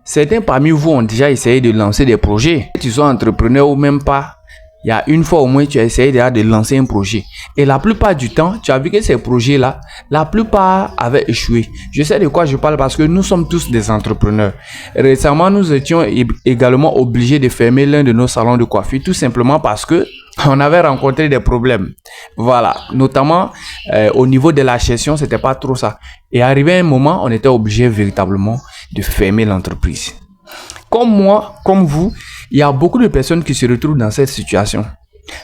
Certains parmi vous ont déjà essayé de lancer des projets. Tu sois entrepreneur ou même pas, il y a une fois au moins tu as essayé déjà de lancer un projet. Et la plupart du temps, tu as vu que ces projets-là, la plupart avaient échoué. Je sais de quoi je parle parce que nous sommes tous des entrepreneurs. Récemment, nous étions également obligés de fermer l'un de nos salons de coiffure tout simplement parce que on avait rencontré des problèmes. Voilà, notamment au niveau de la gestion, c'était pas trop ça. Et arrivé un moment, on était obligé véritablement de fermer l'entreprise. Comme moi, comme vous, il y a beaucoup de personnes qui se retrouvent dans cette situation.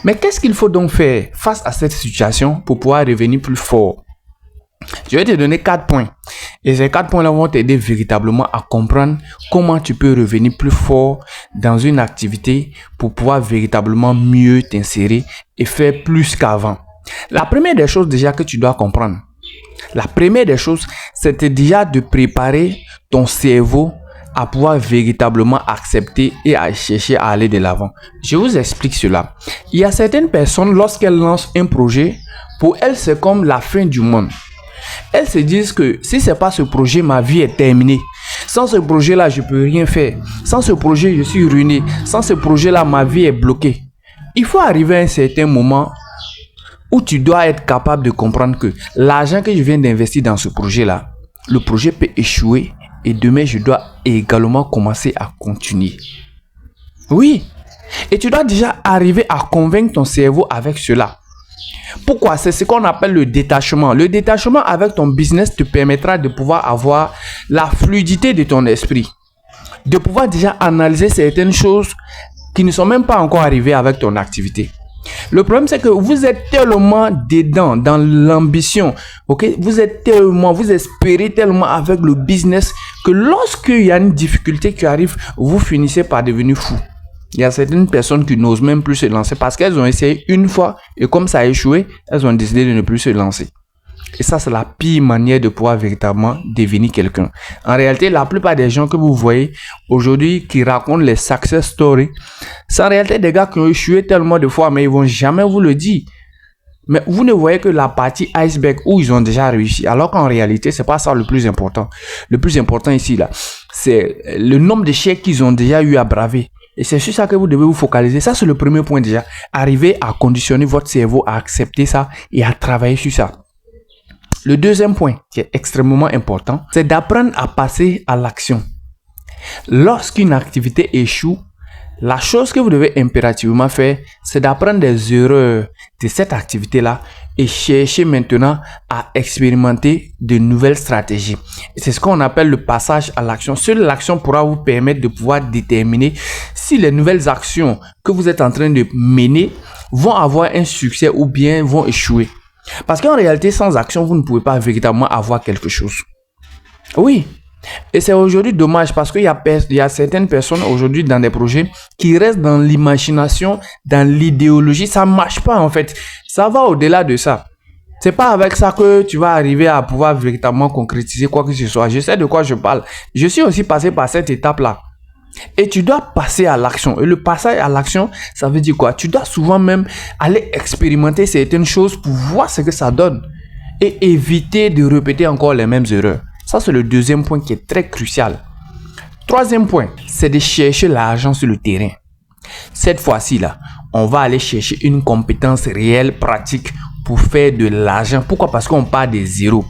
Mais qu'est-ce qu'il faut donc faire face à cette situation pour pouvoir revenir plus fort? Je vais te donner 4 points. Et ces 4 points-là vont t'aider véritablement à comprendre comment tu peux revenir plus fort dans une activité pour pouvoir véritablement mieux t'insérer et faire plus qu'avant. La première des choses déjà que tu dois comprendre, c'est déjà de préparer ton cerveau à pouvoir véritablement accepter et à chercher à aller de l'avant. Je vous explique cela. Il y a certaines personnes, lorsqu'elles lancent un projet, pour elles, c'est comme la fin du monde. Elles se disent que si c'est pas ce projet, ma vie est terminée. Sans ce projet-là, je peux rien faire. Sans ce projet, je suis ruiné. Sans ce projet-là, ma vie est bloquée. Il faut arriver à un certain moment où tu dois être capable de comprendre que l'argent que je viens d'investir dans ce projet-là, le projet peut échouer et demain, je dois également commencer à continuer. Oui. Et tu dois déjà arriver à convaincre ton cerveau avec cela. Pourquoi? C'est ce qu'on appelle le détachement. Le détachement avec ton business te permettra de pouvoir avoir la fluidité de ton esprit. De pouvoir déjà analyser certaines choses qui ne sont même pas encore arrivées avec ton activité. Le problème, c'est que vous êtes tellement dedans, dans l'ambition, ok? Vous espérez tellement avec le business que lorsqu'il y a une difficulté qui arrive, vous finissez par devenir fou. Il y a certaines personnes qui n'osent même plus se lancer parce qu'elles ont essayé une fois et comme ça a échoué, elles ont décidé de ne plus se lancer. Et ça, c'est la pire manière de pouvoir véritablement devenir quelqu'un. En réalité, la plupart des gens que vous voyez aujourd'hui qui racontent les success stories, c'est en réalité des gars qui ont échoué tellement de fois, mais ils vont jamais vous le dire. Mais vous ne voyez que la partie iceberg où ils ont déjà réussi. Alors qu'en réalité, c'est pas ça le plus important. Le plus important ici, là, c'est le nombre d'échecs qu'ils ont déjà eu à braver. Et c'est sur ça que vous devez vous focaliser. Ça, c'est le premier point déjà. Arriver à conditionner votre cerveau à accepter ça et à travailler sur ça. Le deuxième point qui est extrêmement important, c'est d'apprendre à passer à l'action. Lorsqu'une activité échoue, la chose que vous devez impérativement faire, c'est d'apprendre des erreurs de cette activité-là et chercher maintenant à expérimenter de nouvelles stratégies. C'est ce qu'on appelle le passage à l'action. Seule l'action pourra vous permettre de pouvoir déterminer si les nouvelles actions que vous êtes en train de mener vont avoir un succès ou bien vont échouer. Parce qu'en réalité, sans action, vous ne pouvez pas véritablement avoir quelque chose. Oui. Et c'est aujourd'hui dommage parce qu'il y a certaines personnes aujourd'hui dans des projets qui restent dans l'imagination, dans l'idéologie. Ça ne marche pas en fait. Ça va au-delà de ça. C'est pas avec ça que tu vas arriver à pouvoir véritablement concrétiser quoi que ce soit. Je sais de quoi je parle. Je suis aussi passé par cette étape-là. Et tu dois passer à l'action. Et le passage à l'action, ça veut dire quoi? Tu dois souvent même aller expérimenter certaines choses pour voir ce que ça donne. Et éviter de répéter encore les mêmes erreurs. Ça, c'est le deuxième point qui est très crucial. Troisième point, c'est de chercher l'argent sur le terrain. Cette fois-ci, là, on va aller chercher une compétence réelle, pratique pour faire de l'argent. Pourquoi? Parce qu'on part de zéro.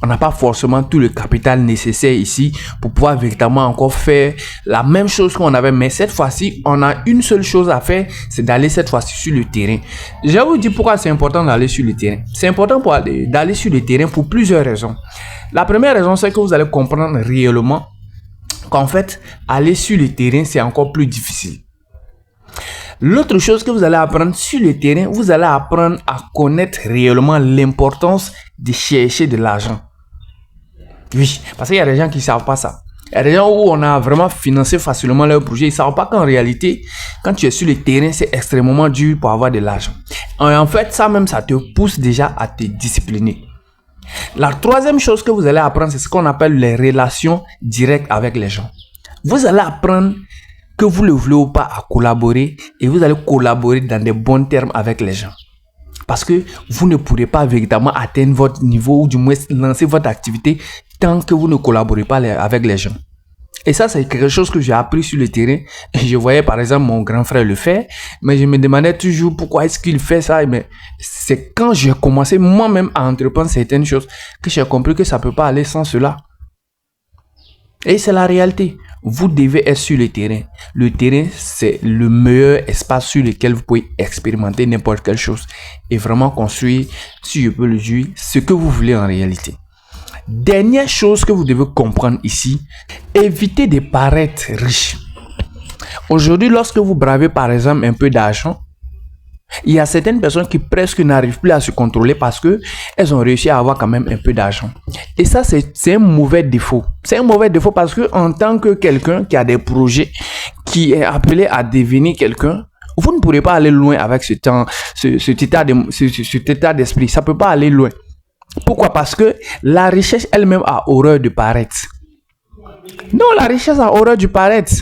On n'a pas forcément tout le capital nécessaire ici pour pouvoir véritablement encore faire la même chose qu'on avait. Mais cette fois-ci, on a une seule chose à faire, c'est d'aller cette fois-ci sur le terrain. Je vais vous dire pourquoi c'est important d'aller sur le terrain. C'est important d'aller sur le terrain pour plusieurs raisons. La première raison, c'est que vous allez comprendre réellement qu'en fait, aller sur le terrain, c'est encore plus difficile. L'autre chose que vous allez apprendre sur le terrain, vous allez apprendre à connaître réellement l'importance de chercher de l'argent. Oui, parce qu'il y a des gens qui ne savent pas ça. Il y a des gens où on a vraiment financé facilement leur projet. Ils ne savent pas qu'en réalité, quand tu es sur le terrain, c'est extrêmement dur pour avoir de l'argent. Et en fait, ça même, ça te pousse déjà à te discipliner. La troisième chose que vous allez apprendre, c'est ce qu'on appelle les relations directes avec les gens. Vous allez apprendre que vous le voulez ou pas à collaborer et vous allez collaborer dans des bons termes avec les gens. Parce que vous ne pourrez pas véritablement atteindre votre niveau ou du moins lancer votre activité tant que vous ne collaborez pas avec les gens. Et ça, c'est quelque chose que j'ai appris sur le terrain. Je voyais par exemple mon grand frère le faire, mais je me demandais toujours pourquoi est-ce qu'il fait ça. Mais c'est quand j'ai commencé moi-même à entreprendre certaines choses que j'ai compris que ça ne peut pas aller sans cela. Et c'est la réalité. Vous devez être sur le terrain. Le terrain, c'est le meilleur espace sur lequel vous pouvez expérimenter n'importe quelle chose et vraiment construire, si je peux le dire, ce que vous voulez en réalité. Dernière chose que vous devez comprendre ici, évitez de paraître riche. Aujourd'hui, lorsque vous bravez par exemple un peu d'argent, il y a certaines personnes qui presque n'arrivent plus à se contrôler parce que elles ont réussi à avoir quand même un peu d'argent. Et ça, c'est un mauvais défaut. C'est un mauvais défaut parce que en tant que quelqu'un qui a des projets, qui est appelé à devenir quelqu'un, vous ne pourrez pas aller loin avec cet état d'esprit. Ça ne peut pas aller loin. Pourquoi? Parce que la richesse elle-même a horreur de paraître. Non, la richesse a horreur du paraître.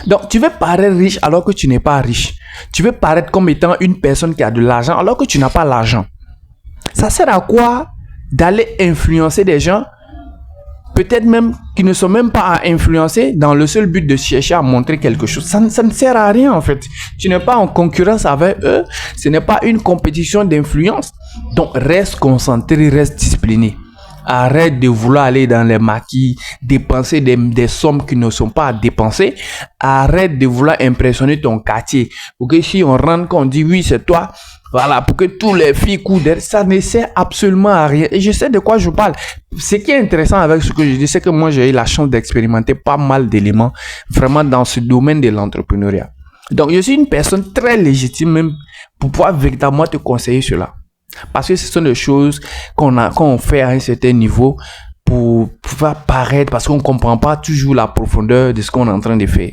Donc, tu veux paraître riche alors que tu n'es pas riche. Tu veux paraître comme étant une personne qui a de l'argent alors que tu n'as pas l'argent. Ça sert à quoi d'aller influencer des gens, peut-être même qui ne sont même pas à influencer dans le seul but de chercher à montrer quelque chose. Ça ne sert à rien en fait. Tu n'es pas en concurrence avec eux. Ce n'est pas une compétition d'influence. Donc, reste concentré, reste discipliné. Arrête de vouloir aller dans les maquis, dépenser des sommes qui ne sont pas à dépenser. Arrête de vouloir impressionner ton quartier. Pour que si on rentre, qu'on dit oui, c'est toi, voilà, pour que tous les filles courent derrière, ça ne sert absolument à rien. Et je sais de quoi je parle. Ce qui est intéressant avec ce que je dis, c'est que moi, j'ai eu la chance d'expérimenter pas mal d'éléments vraiment dans ce domaine de l'entrepreneuriat. Donc, je suis une personne très légitime même pour pouvoir véritablement te conseiller cela. Parce que ce sont des choses qu'on fait à un certain niveau pour pouvoir paraître, parce qu'on ne comprend pas toujours la profondeur de ce qu'on est en train de faire.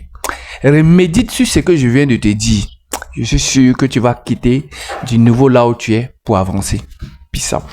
Médite sur ce que je viens de te dire. Je suis sûr que tu vas quitter du niveau là où tu es pour avancer. Peace out.